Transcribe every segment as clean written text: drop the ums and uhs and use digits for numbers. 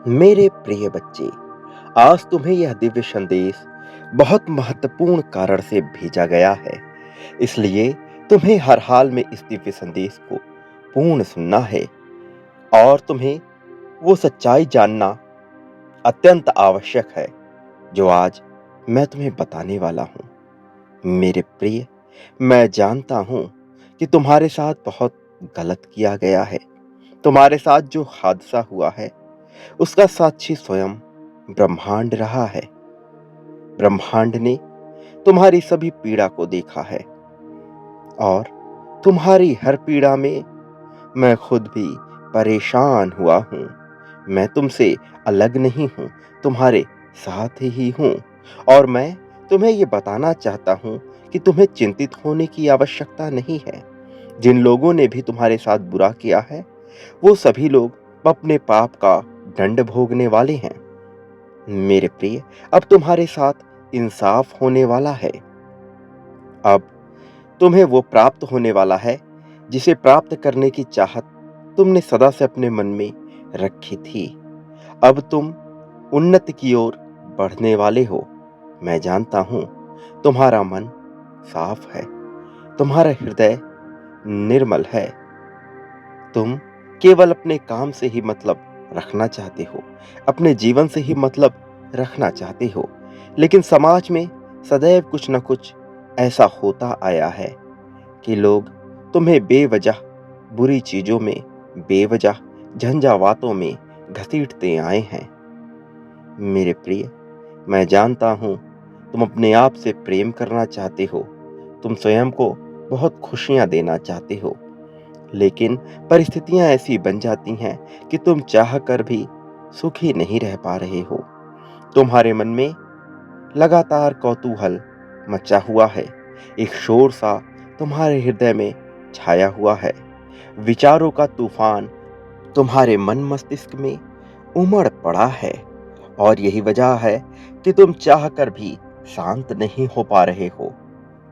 मेरे प्रिय बच्चे, आज तुम्हें यह दिव्य संदेश बहुत महत्वपूर्ण कारण से भेजा गया है। इसलिए तुम्हें हर हाल में इस दिव्य संदेश को पूर्ण सुनना है और तुम्हें वो सच्चाई जानना अत्यंत आवश्यक है जो आज मैं तुम्हें बताने वाला हूँ। मेरे प्रिय, मैं जानता हूँ कि तुम्हारे साथ बहुत गलत किया गया है। तुम्हारे साथ जो हादसा हुआ है उसका साक्षी स्वयं ब्रह्मांड रहा है। ब्रह्मांड ने तुम्हारी सभी पीड़ा को देखा है और तुम्हारी हर पीड़ा में मैं खुद भी परेशान हुआ हूं। मैं तुमसे अलग नहीं हूं, तुम्हारे साथ ही हूं और मैं तुम्हें ये बताना चाहता हूं कि तुम्हें चिंतित होने की आवश्यकता नहीं है। जिन लोगों ने भी तुम्हारे साथ बुरा किया है वो सभी लोग अपने पाप का दंड भोगने वाले हैं। मेरे प्रिय, अब तुम्हारे साथ इंसाफ होने वाला है। अब तुम्हें वो प्राप्त होने वाला है जिसे प्राप्त करने की चाहत तुमने सदा से अपने मन में रखी थी। अब तुम उन्नति की ओर बढ़ने वाले हो। मैं जानता हूं तुम्हारा मन साफ है, तुम्हारा हृदय निर्मल है। तुम केवल अपने काम से ही मतलब रखना चाहते हो, अपने जीवन से ही मतलब रखना चाहते हो। लेकिन समाज में सदैव कुछ न कुछ ऐसा होता आया है कि लोग तुम्हें बेवजह बुरी चीजों में, बेवजह झंझावातों में घसीटते आए हैं। मेरे प्रिय, मैं जानता हूं तुम अपने आप से प्रेम करना चाहते हो, तुम स्वयं को बहुत खुशियां देना चाहते हो। लेकिन परिस्थितियां ऐसी बन जाती हैं कि तुम चाह कर भी सुखी नहीं रह पा रहे हो। तुम्हारे मन में लगातार कौतूहल मचा हुआ है, एक शोर सा तुम्हारे हृदय में छाया हुआ है। विचारों का तूफान तुम्हारे मन मस्तिष्क में उमड़ पड़ा है और यही वजह है कि तुम चाह कर भी शांत नहीं हो पा रहे हो।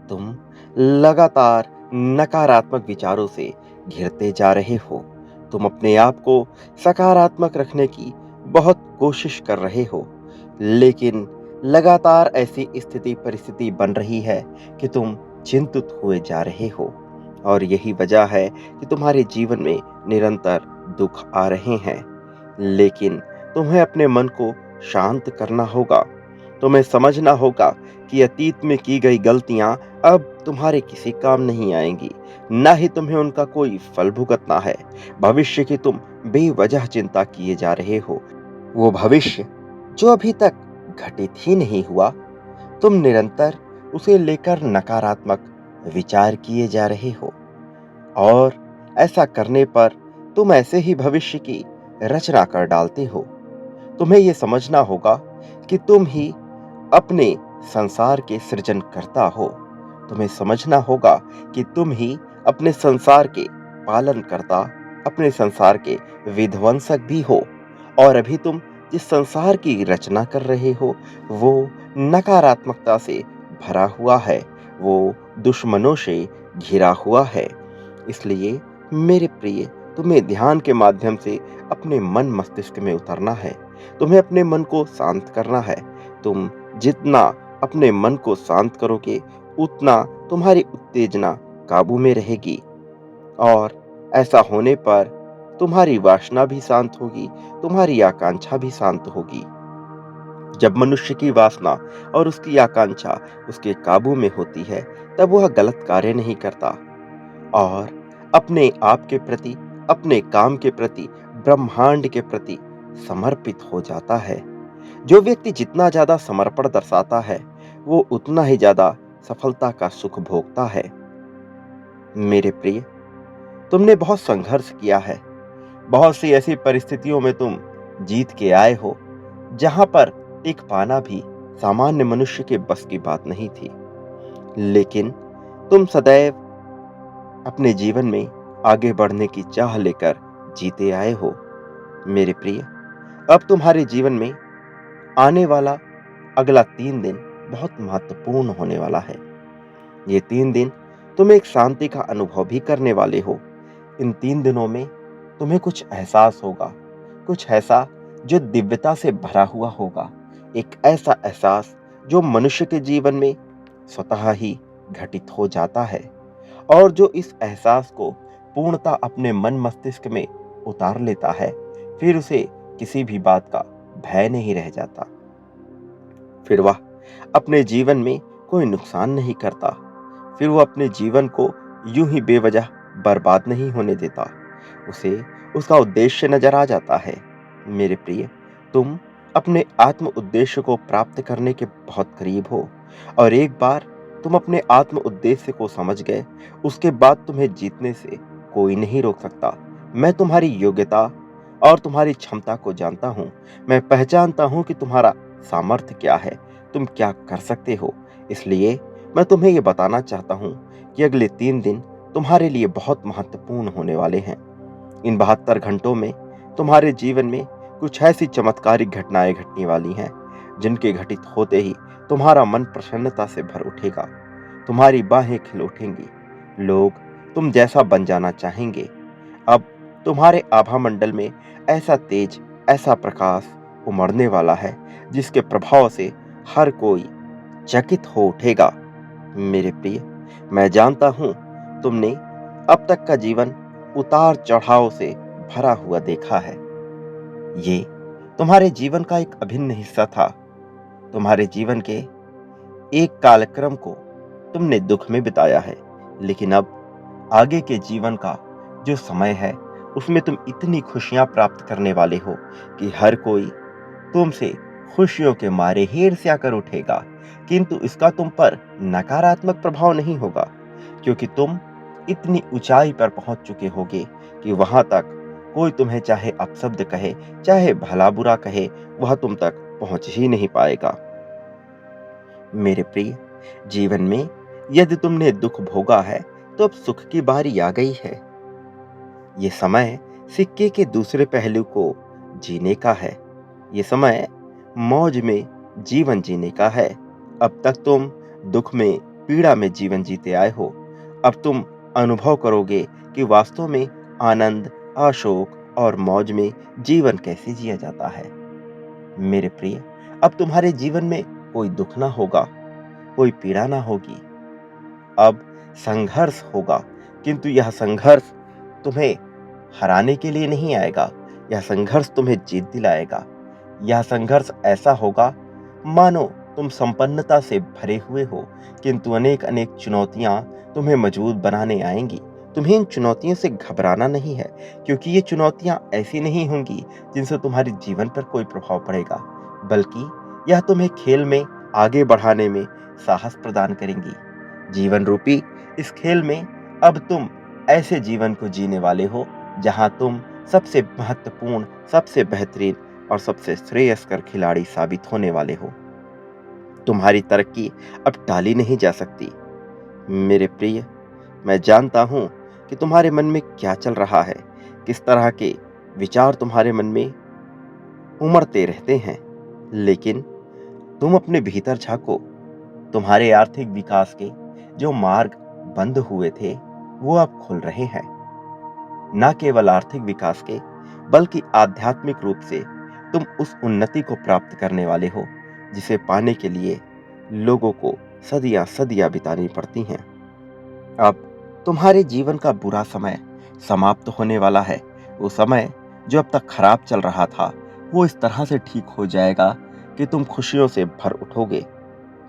तुम लगातार नकारात्मक विचारों से घिरते जा रहे हो। तुम अपने आप को सकारात्मक रखने की बहुत कोशिश कर रहे हो, लेकिन लगातार ऐसी स्थिति परिस्थिति बन रही है कि तुम चिंतित हुए जा रहे हो और यही वजह है कि तुम्हारे जीवन में निरंतर दुख आ रहे हैं। लेकिन तुम्हें अपने मन को शांत करना होगा। तुम्हें समझना होगा कि अतीत में की गई गलतियां अब तुम्हारे किसी काम नहीं आएंगी, ना ही तुम्हें उनका कोई फल भुगतना है। भविष्य की तुम बेवजह चिंता किए जा रहे हो, वो भविष्य जो अभी तक घटित ही नहीं हुआ, तुम निरंतर उसे लेकर नकारात्मक विचार किए जा रहे हो और ऐसा करने पर तुम ऐसे ही भविष्य की रचना कर डालते हो। तुम्हें यह समझना होगा कि तुम ही अपने संसार के सृजनकर्ता हो। तुम्हें समझना होगा कि तुम ही अपने संसार के पालनकर्ता, अपने संसार के विध्वंसक भी हो और अभी तुम जिस संसार की रचना कर रहे हो वो नकारात्मकता से भरा हुआ है, वो दुश्मनों से घिरा हुआ है। इसलिए मेरे प्रिय, तुम्हें ध्यान के माध्यम से अपने मन मस्तिष्क में उतरना है। तुम्हें अपने मन को शांत करना है। तुम जितना अपने मन को शांत करोगे उतना तुम्हारी उत्तेजना काबू में रहेगी और ऐसा होने पर तुम्हारी वासना भी शांत होगी, तुम्हारी आकांक्षा भी शांत होगी। जब मनुष्य की वासना और उसकी आकांक्षा उसके काबू में होती है तब वह गलत कार्य नहीं करता और अपने आप के प्रति, अपने काम के प्रति, ब्रह्मांड के प्रति समर्पित हो जाता है। जो व्यक्ति जितना ज्यादा समर्पण दर्शाता है वो उतना ही ज्यादा सफलता का सुख भोगता है। मेरे प्रिय, तुमने बहुत संघर्ष किया है। बहुत सी ऐसी परिस्थितियों में तुम जीत के आए हो जहां पर टिक पाना भी सामान्य मनुष्य के बस की बात नहीं थी। लेकिन तुम सदैव अपने जीवन में आगे बढ़ने की चाह लेकर जीते आए हो। मेरे प्रिय, अब तुम्हारे जीवन में आने वाला अगला 3 दिन बहुत महत्वपूर्ण होने वाला है। ये 3 दिन तुम एक शांति का अनुभव भी करने वाले हो। इन 3 दिनों में तुम्हें कुछ एहसास होगा, कुछ ऐसा जो दिव्यता से भरा हुआ होगा, एक ऐसा एहसास जो मनुष्य के जीवन में स्वतः ही घटित हो जाता है और जो इस एहसास को पूर्णतः अपने मन मस्तिष्क में उतार लेता है, फिर उसे किसी भी बात का भय नहीं रह जाता। फिर वह अपने जीवन में कोई नुकसान नहीं करता। फिर वो अपने जीवन को यूं ही बेवजह बर्बाद नहीं होने देता। उसे उसका उद्देश्य नजर आ जाता है। मेरे प्रिय, तुम अपने आत्म उद्देश्य को प्राप्त करने के बहुत करीब हो और एक बार तुम अपने आत्म उद्देश्य को समझ गए, उसके बाद तुम्हें जीतने से कोई नहीं रोक सकता। मैं तुम्हारी योग्यता और तुम्हारी क्षमता को जानता हूं। मैं पहचानता हूं कि तुम्हारा सामर्थ्य क्या है, तुम क्या कर सकते हो। इसलिए मैं तुम्हें यह बताना चाहता हूं कि अगले 3 दिन तुम्हारे लिए बहुत महत्वपूर्ण होने वाले हैं। इन 72 घंटों में तुम्हारे जीवन में कुछ ऐसी चमत्कारिक घटनाएं घटने वाली हैं, जिनके घटित होते ही तुम्हारा मन प्रसन्नता से भर उठेगा। तुम्हारी बाहें खिल उठेंगी। लोग तुम जैसा बन जाना चाहेंगे। अब तुम्हारे आभा मंडल में ऐसा तेज, ऐसा प्रकाश उमड़ने वाला है, जिसके प्रभाव से हर कोई चकित हो उठेगा। मेरे प्रिय, मैं जानता हूं तुमने अब तक का जीवन उतार चढ़ाव से भरा हुआ देखा है। ये तुम्हारे जीवन का एक अभिन्न हिस्सा था। तुम्हारे जीवन के एक कालक्रम को तुमने दुख में बिताया है, लेकिन अब आगे के जीवन का जो समय है, उसमें तुम इतनी खुशियां प्राप्त करने वाले हो कि हर कोई तुमसे खुशियों के मारे ईर्ष्या कर उठेगा। किंतु इसका तुम पर नकारात्मक प्रभाव नहीं होगा, क्योंकि तुम इतनी ऊंचाई पर पहुंच चुके होगे कि वहां तक कोई तुम्हें चाहे अपशब्द कहे, चाहे भला बुरा कहे, वह तुम तक पहुंच ही नहीं पाएगा। मेरे प्रिय, जीवन में यदि तुमने दुख भोगा है, तो अब सुख की बारी आ गई है। ये समय सिक्के के दूसरे पहलू को जीने का है। ये समय मौज में जीवन जीने का है। अब तक तुम दुख में, पीड़ा में जीवन जीते आए हो। अब तुम अनुभव करोगे कि वास्तव में आनंद, आशोक और मौज में जीवन कैसे जिया जाता है। मेरे प्रिय, अब तुम्हारे जीवन में कोई दुख ना होगा, कोई पीड़ा ना होगी। अब संघर्ष होगा, किंतु यह संघर्ष तुम्हें हराने के लिए नहीं आएगा। यह संघर्ष तुम्हें जीत दिलाएगा। यह संघर्ष ऐसा होगा मानो तुम संपन्नता से भरे हुए हो, किंतु अनेक अनेक चुनौतियां तुम्हें मजबूत बनाने आएंगी। तुम्हें इन चुनौतियों से घबराना नहीं है, क्योंकि ये चुनौतियां ऐसी नहीं होंगी जिनसे तुम्हारे जीवन पर कोई प्रभाव पड़ेगा, बल्कि यह तुम्हें खेल में आगे बढ़ाने में साहस प्रदान करेंगी। जीवन रूपी इस खेल में अब तुम ऐसे जीवन को जीने वाले हो जहां तुम सबसे महत्वपूर्ण, सबसे बेहतरीन और सबसे श्रेयस्कर खिलाड़ी साबित होने वाले हो। तुम्हारी तरक्की अब टाली नहीं जा सकती। मेरे प्रिय, मैं जानता हूं कि तुम्हारे मन में क्या चल रहा है, किस तरह के विचार तुम्हारे मन में उमड़ते रहते हैं, लेकिन तुम अपने भीतर झांको। तुम्हारे आर्थिक विकास के जो मार्ग बंद हुए थे, वो अब खुल रहे हैं। न केवल आर्थिक विकास के, बल्कि आध्यात्मिक रूप से तुम उस उन्नति को प्राप्त करने वाले हो जिसे पाने के लिए लोगों को सदियां सदियां बितानी पड़ती हैं। अब तुम्हारे जीवन का बुरा समय समाप्त होने वाला है। वो समय जो अब तक खराब चल रहा था, वो इस तरह से ठीक हो जाएगा कि तुम खुशियों से भर उठोगे।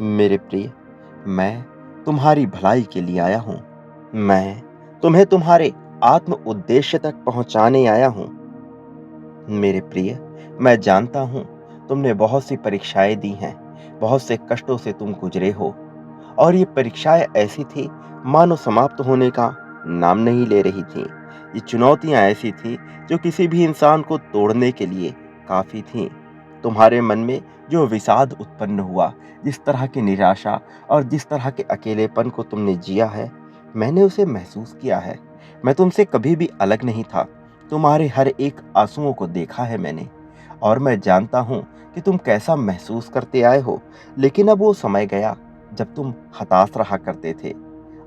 मेरे प्रिय, मैं तुम्हारी भलाई के लिए आया हूं। मैं तुम्हें तुम्हारे आत्म उद्देश्य तक पहुंचाने आया हूं। मेरे प्रिय, मैं जानता हूं तुमने बहुत सी परीक्षाएं दी हैं, बहुत से कष्टों से तुम गुजरे हो, और ये परीक्षाएं ऐसी थी मानो समाप्त होने का नाम नहीं ले रही थी। ये चुनौतियां ऐसी थी जो किसी भी इंसान को तोड़ने के लिए काफी थीं। तुम्हारे मन में जो विषाद उत्पन्न हुआ, जिस तरह की निराशा और जिस तरह के अकेलेपन को तुमने जिया है, मैंने उसे महसूस किया है। मैं तुमसे कभी भी अलग नहीं था। तुम्हारे हर एक आंसुओं को देखा है मैंने, और मैं जानता हूं कि तुम कैसा महसूस करते आए हो। लेकिन अब वो समय गया जब तुम हताश रहा करते थे।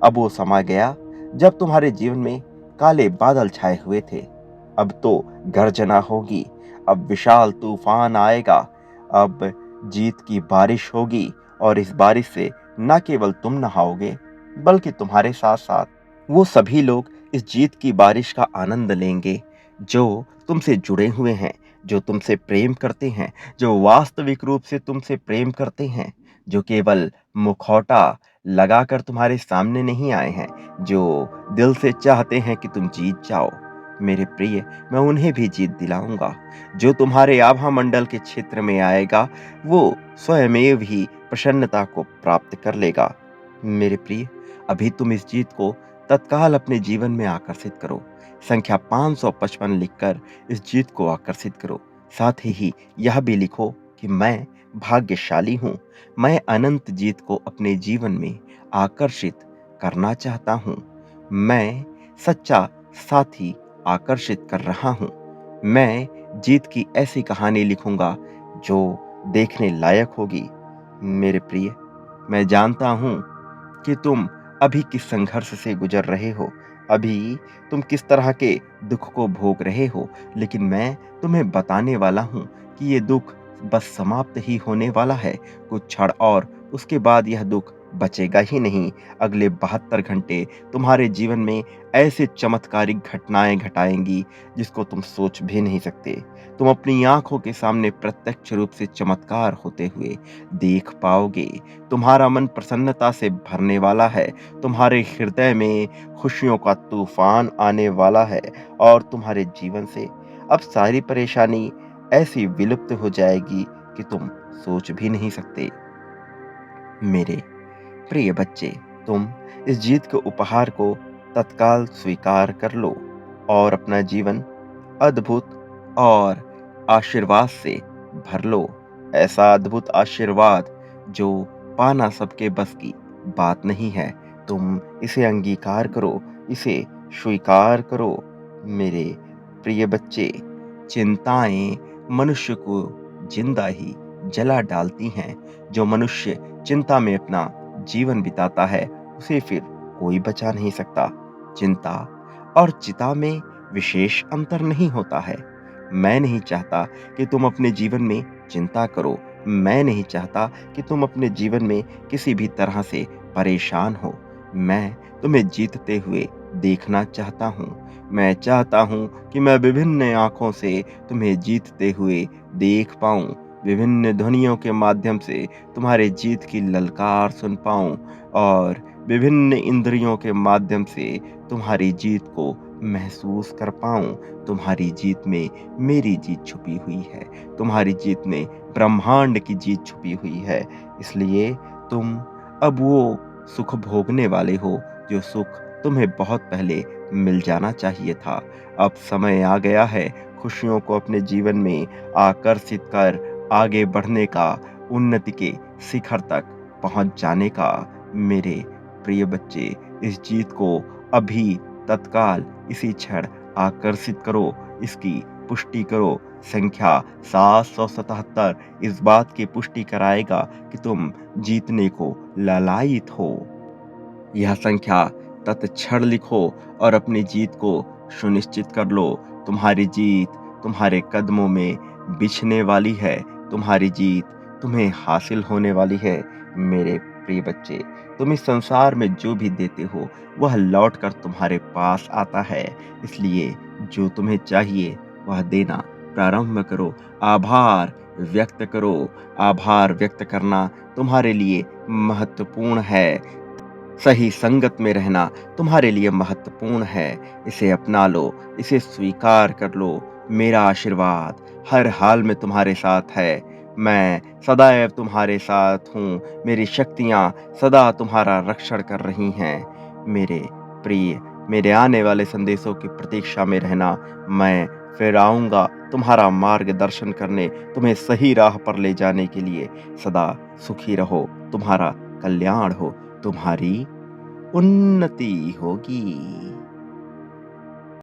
अब वो समय गया जब तुम्हारे जीवन में काले बादल छाए हुए थे। अब तो गर्जना होगी, अब विशाल तूफान आएगा। अब जीत की बारिश होगी और इस बारिश से न केवल तुम नहाओगे बल्कि तुम्हारे साथ साथ वो सभी लोग इस जीत की बारिश का आनंद लेंगे जो तुमसे जुड़े हुए हैं, जो तुमसे प्रेम करते हैं, जो वास्तविक रूप से तुमसे प्रेम करते हैं, जो केवल मुखौटा लगाकर तुम्हारे सामने नहीं आए हैं, जो दिल से चाहते हैं कि तुम जीत जाओ। मेरे प्रिय, मैं उन्हें भी जीत दिलाऊंगा। जो तुम्हारे आभा मंडल के क्षेत्र में आएगा वो स्वयमेव ही प्रसन्नता को प्राप्त कर लेगा। मेरे प्रिय, अभी तुम इस जीत को तत्काल अपने जीवन में आकर्षित करो। संख्या 555 लिखकर इस जीत को आकर्षित करो। साथ ही यह भी लिखो कि मैं भाग्यशाली हूँ। मैं अनंत जीत को अपने जीवन में आकर्षित करना चाहता हूँ। मैं सच्चा साथी आकर्षित कर रहा हूँ। मैं जीत की ऐसी कहानी लिखूंगा जो देखने लायक होगी। मेरे प्रिय, मैं जानता हूँ कि तुम अभी किस संघर्ष से गुजर रहे हो, अभी तुम किस तरह के दुख को भोग रहे हो, लेकिन मैं तुम्हें बताने वाला हूँ कि ये दुख बस समाप्त ही होने वाला है। कुछ क्षण और उसके बाद यह दुख बचेगा ही नहीं। अगले 72 घंटे तुम्हारे जीवन में ऐसे चमत्कारिक घटनाएं घटाएंगी जिसको तुम सोच भी नहीं सकते। तुम अपनी आंखों के सामने प्रत्यक्ष रूप से चमत्कार होते हुए देख पाओगे। तुम्हारा मन प्रसन्नता से भरने वाला है। तुम्हारे हृदय में खुशियों का तूफान आने वाला है और तुम्हारे जीवन से अब सारी परेशानी ऐसी विलुप्त हो जाएगी कि तुम सोच भी नहीं सकते। मेरे प्रिय बच्चे, तुम इस जीत के उपहार को तत्काल स्वीकार कर लो और अपना जीवन अद्भुत और आशीर्वाद से भर लो। ऐसा अद्भुत आशीर्वाद जो पाना सबके बस की बात नहीं है। तुम इसे अंगीकार करो, इसे स्वीकार करो। मेरे प्रिय बच्चे, चिंताएं मनुष्य को जिंदा ही जला डालती हैं। जो मनुष्य चिंता में अपना जीवन बिताता है उसे फिर कोई बचा नहीं सकता। चिंता और चिता में विशेष अंतर नहीं होता है। मैं नहीं चाहता कि तुम अपने जीवन में चिंता करो। मैं नहीं चाहता कि तुम अपने जीवन में किसी भी तरह से परेशान हो। मैं तुम्हें जीतते हुए देखना चाहता हूँ। मैं चाहता हूँ कि मैं विभिन्न आंखों से तुम्हें जीतते हुए देख पाऊँ। विभिन्न ध्वनियों के माध्यम से तुम्हारे जीत की ललकार सुन पाऊँ और विभिन्न इंद्रियों के माध्यम से तुम्हारी जीत को महसूस कर पाऊँ। तुम्हारी जीत में मेरी जीत छुपी हुई है। तुम्हारी जीत में ब्रह्मांड की जीत छुपी हुई है। इसलिए तुम अब वो सुख भोगने वाले हो जो सुख तुम्हें बहुत पहले मिल जाना चाहिए था। अब समय आ गया है खुशियों को अपने जीवन में आकर्षित कर आगे बढ़ने का, उन्नति के शिखर तक पहुंच जाने का। मेरे प्रिय बच्चे, इस जीत को अभी तत्काल इसी क्षण आकर्षित करो, इसकी पुष्टि करो। संख्या 777 इस बात की पुष्टि कराएगा कि तुम जीतने को लालायित हो। यह संख्या तत्क्षण लिखो और अपनी जीत को सुनिश्चित कर लो। तुम्हारी जीत तुम्हारे कदमों में बिछने वाली है। तुम्हारी जीत तुम्हें हासिल होने वाली है। मेरे प्रिय बच्चे, तुम इस संसार में जो भी देते हो वह लौट कर तुम्हारे पास आता है। इसलिए जो तुम्हें चाहिए वह देना प्रारंभ करो। आभार व्यक्त करो। आभार व्यक्त करना तुम्हारे लिए महत्वपूर्ण है। सही संगत में रहना तुम्हारे लिए महत्वपूर्ण है। इसे अपना लो, इसे स्वीकार कर लो। मेरा आशीर्वाद हर हाल में तुम्हारे साथ है। मैं सदैव तुम्हारे साथ हूँ। मेरी शक्तियाँ सदा तुम्हारा रक्षण कर रही हैं। मेरे प्रिय, मेरे आने वाले संदेशों की प्रतीक्षा में रहना। मैं फिर आऊँगा तुम्हारा मार्गदर्शन करने, तुम्हें सही राह पर ले जाने के लिए। सदा सुखी रहो, तुम्हारा कल्याण हो, तुम्हारी उन्नति होगी।